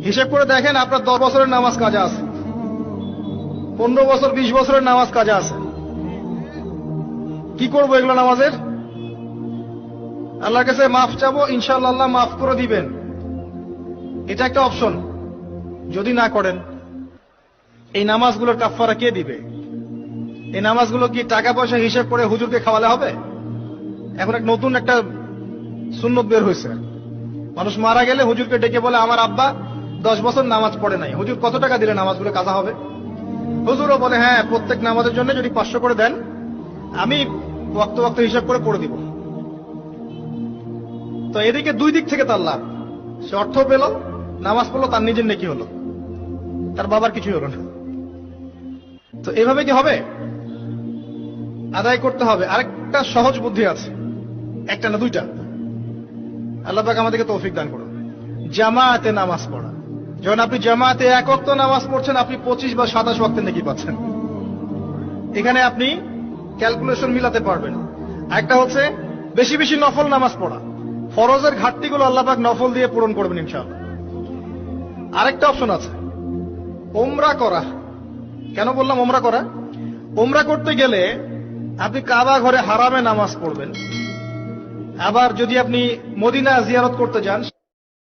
হিসেব করে দেখেন আপনার 10 বছরের নামাজ কাজা আছে, 15 বছর 20 বছরের নামাজ কাজা আছে। কি করবো এগুলো নামাজের? আল্লাহর কাছে মাফ চাবো, ইনশাআল্লাহ আল্লাহ মাফ করে দিবেন, এটা একটা অপশন। যদি না করেন, এই নামাজগুলোর কাফারা কে দিবে? এই নামাজগুলো কি টাকা পয়সা হিসেব করে হুজুরকে খাওয়ালে হবে? এখন এক নতুন একটা সুন্নত বের হয়েছে, মানুষ মারা গেলে হুজুরকে ডেকে বলে আমার আব্বা 10 বছর নামাজ পড়ে নাই, হুজুর কত টাকা দিলে নামাজগুলো কাজা হবে? হুজুরও বলে হ্যাঁ, প্রত্যেক নামাজের জন্য যদি 500 করে দেন আমি ওয়াক্ত ওয়াক্ত হিসাব করে পড়ে দিব। তো এদিকে দুই দিক থেকে তার লাভ, সে অর্থ পেল, নামাজ পড়লো, তার নিজের নেকি হলো, তার বাবার কিছুই হলো না। তো এভাবে কি হবে? আদায় করতে হবে। আরেকটা সহজ বুদ্ধি আছে, একটা না দুইটা। আল্লাহ পাক আমাদেরকে তৌফিক দান করুন। জামাতে নামাজ পড়া। যখন আপনি জামাতে এক ওয়াক্ত নামাজ পড়ছেন, আপনি 25 বা 27 ওয়াক্তে নেকি পাচ্ছেন। এখানে আপনি ক্যালকুলেশন মিলাতে পারবেন। একটা হচ্ছে বেশি বেশি নফল নামাজ পড়া, ফরজের ঘাটতিগুলো আল্লাহ পাক নফল দিয়ে পূরণ করবেন ইনশাআল্লাহ। আরেকটা অপশন আছে ওমরা করা। কেন বললাম ওমরা করা? ওমরা করতে গেলে আপনি কাবা ঘরে হারামে নামাজ পড়বেন, আবার যদি আপনি মদিনা জিয়ারত করতে যান